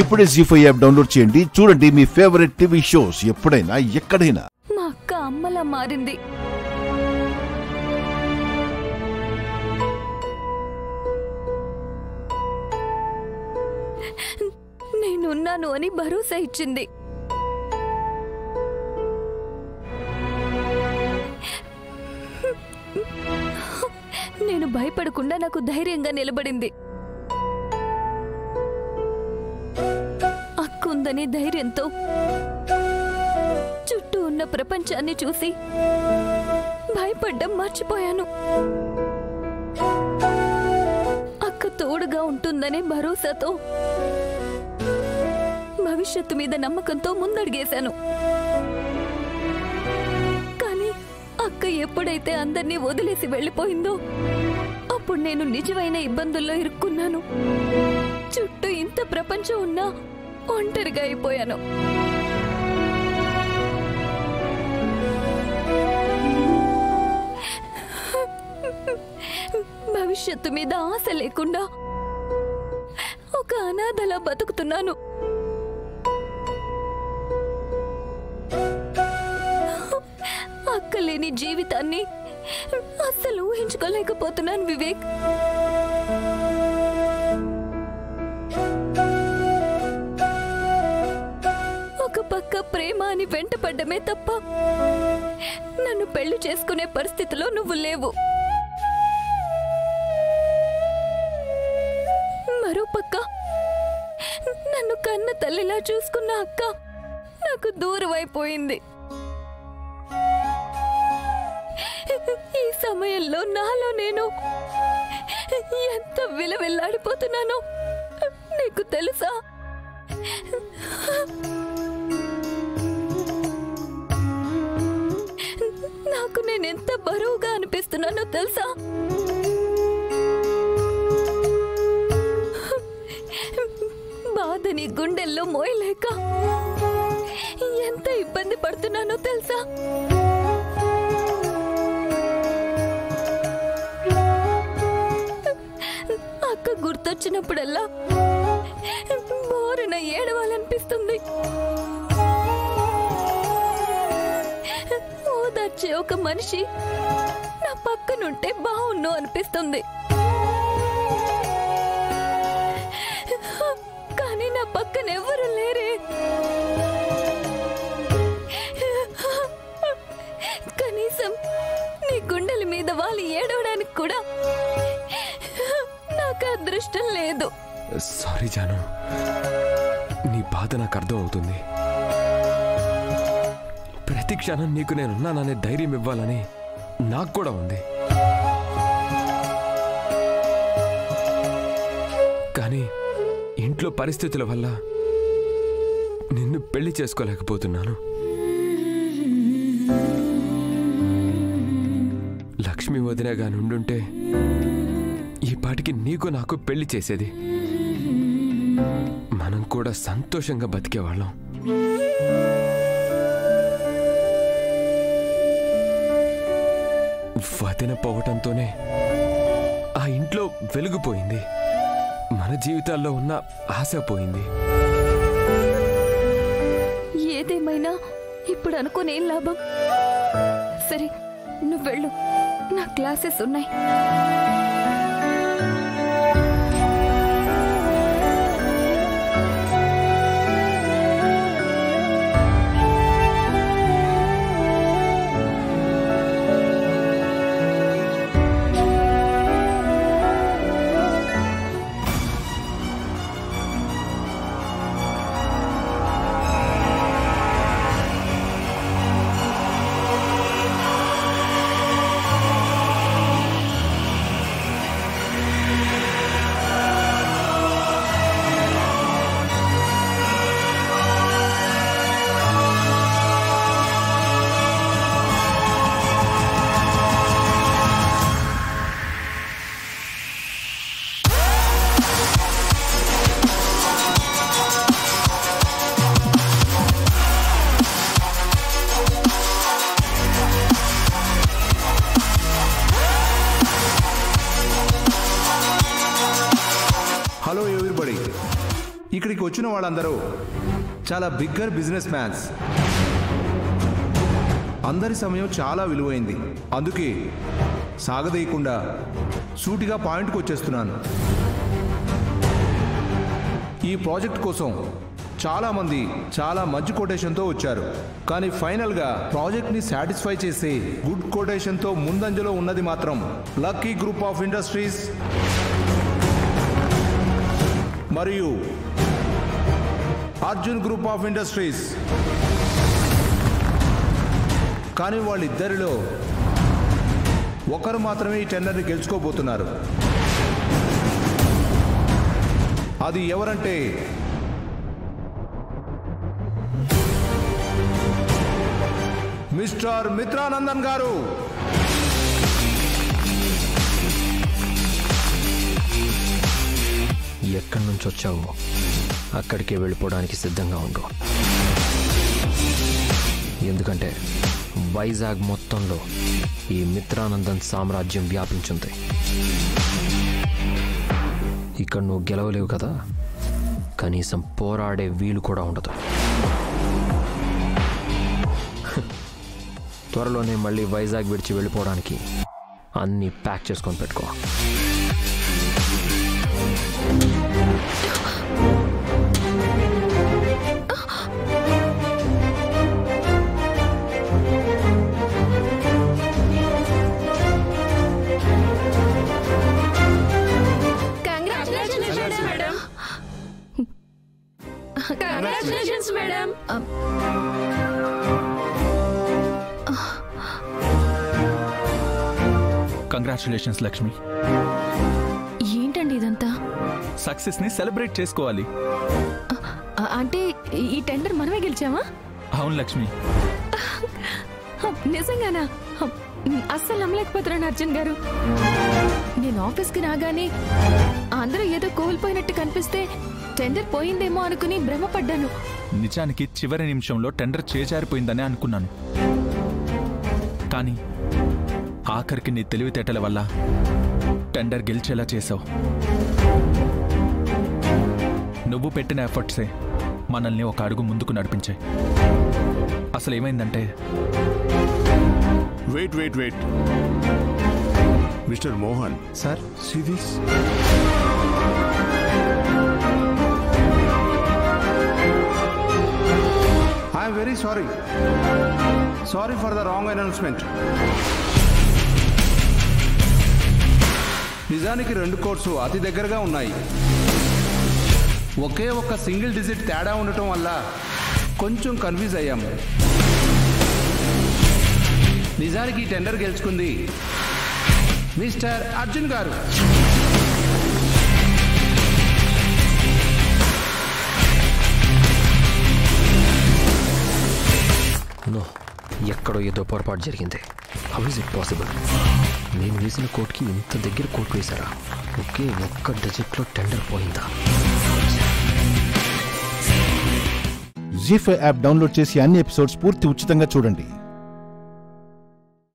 ఇప్పుడే జీ5 app download చేయండి. చూడండి మీ ఫేవరెట్ టీవీ షోస్ ఎప్పుడైనా ఎక్కడైనా. మా అక్క అమ్మలా మారింది. నేనున్నాను అని భరోసా ఇచ్చింది. నేను భయపడకుండా నాకు ధైర్యంగా నిలబడింది. అక్కుందనే ధైర్యంతో చుట్టూ ఉన్న ప్రపంచాన్ని చూసి భయపడ్డం మర్చిపోయాను. అక్క తోడుగా ఉంటుందనే భరోసాతో, భవిష్యత్తు మీద నమ్మకంతో ముందడుగేశాను. కానీ అక్క ఎప్పుడైతే అందర్నీ వదిలేసి వెళ్ళిపోయిందో అప్పుడు నేను నిజమైన ఇబ్బందుల్లో ఇరుక్కున్నాను. చుట్టూ ఇంత ప్రపంచం ఉన్నా ఒంటరిగా అయిపోయాను. భవిష్యత్తు మీద ఆశ లేకుండా ఒక అనాథలా బతుకుతున్నాను. అక్కలేని జీవితాన్ని అస్సలు ఊహించుకోలేకపోతున్నాను వివేక్. ఒక పక్క ప్రేమ అని వెంటపడ్డమే తప్ప నన్ను పెళ్లి చేసుకునే పరిస్థితిలో నువ్వు లేవు. మరో పక్క నన్ను కన్న తల్లిలా చూసుకున్న అక్క నాకు దూరమైపోయింది. ఈ సమయంలో నాలో నేను ఎంత విలవిల్లాడిపోతున్నానో నీకు తెలుసా? నాకు నేనెంత బరువుగా అనిపిస్తున్నానో తెలుసా? బాధని గుండెల్లో మోయలేక ఎంత ఇబ్బంది పడుతున్నానో తెలుసా? అక్క గుర్తొచ్చినప్పుడల్లా బోరున ఏడవాలనిపిస్తుంది. ఓదార్చే ఒక మనిషి నా పక్కనుంటే బాగుండు అనిపిస్తుంది. కానీ నా పక్కన ఎవరు లేరే. కనీసం నీ గుండెల మీద వాళ్ళు ఏడవడానికి కూడా నాకు అదృష్టం లేదు. సారీ జాను, నీ బాధ నాకు అర్థం అవుతుంది. ప్రతి క్షణం నీకు నేనున్నాననే ధైర్యం ఇవ్వాలని నాకు కూడా ఉంది. కానీ ఇంట్లో పరిస్థితుల వల్ల నిన్ను పెళ్లి చేసుకోలేకపోతున్నాను. లక్ష్మి వదినగా నుండుంటే ఈ పాటికి నీకు నాకు పెళ్లి చేసేది. మనం కూడా సంతోషంగా బతికేవాళ్ళం. వదిన పోవటంతోనే ఆ ఇంట్లో వెలుగుపోయింది. మన జీవితాల్లో ఉన్న ఆశ పోయింది. ఏదేమైనా ఇప్పుడు అనుకోనేం లాభం. సరే నువ్వు వెళ్ళు, నా క్లాసెస్ ఉన్నాయి. వచ్చిన వాళ్ళందరూ చాలా బిగ్గర్ బిజినెస్ మ్యాన్స్. అందరి సమయం చాలా విలువైంది. అందుకే సాగదీయకుండా సూటిగా పాయింట్కి వచ్చేస్తున్నాను. ఈ ప్రాజెక్ట్ కోసం చాలామంది చాలా మంచి కొటేషన్తో వచ్చారు. కానీ ఫైనల్గా ప్రాజెక్ట్ని సాటిస్ఫై చేసే గుడ్ కొటేషన్తో ముందంజలో ఉన్నది మాత్రం లక్కీ గ్రూప్ ఆఫ్ ఇండస్ట్రీస్ మరియు అర్జున్ గ్రూప్ ఆఫ్ ఇండస్ట్రీస్. కానీ వాళ్ళిద్దరిలో ఒకరు మాత్రమే ఈ టెండర్ని గెలుచుకోబోతున్నారు. అది ఎవరంటే మిస్టర్ మిత్రానందన్ గారు. ఎక్కడి నుంచి వచ్చావో అక్కడికే వెళ్ళిపోవడానికి సిద్ధంగా ఉండు. ఎందుకంటే వైజాగ్ మొత్తంలో ఈ మిత్రానందన్ సామ్రాజ్యం వ్యాపించింది. ఇక్కడ నువ్వు గెలవలేవు కదా, కనీసం పోరాడే వీలు కూడా ఉండదు. త్వరలోనే మళ్ళీ వైజాగ్ విడిచి వెళ్ళిపోవడానికి అన్నీ ప్యాక్ చేసుకొని పెట్టుకో. Congratulations, madam. కంగ్రాచులేషన్స్ లక్ష్మి. ఏంటండి ఇదంతా? సక్సెస్ ని సెలబ్రేట్ చేసుకోవాలి. అంటే ఈ టెండర్ మనమే గెలిచామా? అవును లక్ష్మి. నిజంగానా? అస్సలు నమ్మలేకపోతున్నాను అర్జున్ గారు. నేను ఆఫీస్కి రాగానే అందరూ ఏదో కోల్పోయినట్టు కనిపిస్తే టెండర్ పోయిందేమో అనుకుని భ్రమపడ్డాను. నిజానికి చివరి నిమిషంలో టెండర్ చేజారిపోయిందని అనుకున్నాను. కానీ ఆఖరికి నీ తెలివితేటల వల్ల టెండర్ గెలిచేలా చేసావు. నువ్వు పెట్టిన ఎఫర్ట్సే మనల్ని ఒక అడుగు ముందుకు నడిపించాయి. అసలు ఏమైందంటే wait mister Mohan sir, see this. I'm very sorry for the wrong announcement. నిజానికి 2 కోర్సు అతి దగ్గరగా ఉన్నాయి. ఒకే ఒక్క సింగిల్ డిజిట్ తేడా ఉండటం వల్ల కొంచెం కన్ఫ్యూజ్ అయ్యాము. నిజానికి ఈ టెండర్ గెలుచుకుంది మిస్టర్ అర్జున్ గారు. నో, ఎక్కడో ఏదో పొరపాటు జరిగింది. How is it possible? నేను వేసిన కోట్కి ఇంత దగ్గర కోట్ వేశారా? ఒకే ఒక్క డిజిట్లో టెండర్ పోయిందా? జీ5 యాప్ డౌన్లోడ్ చేసి అన్ని ఎపిసోడ్స్ పూర్తి ఉచితంగా చూడండి.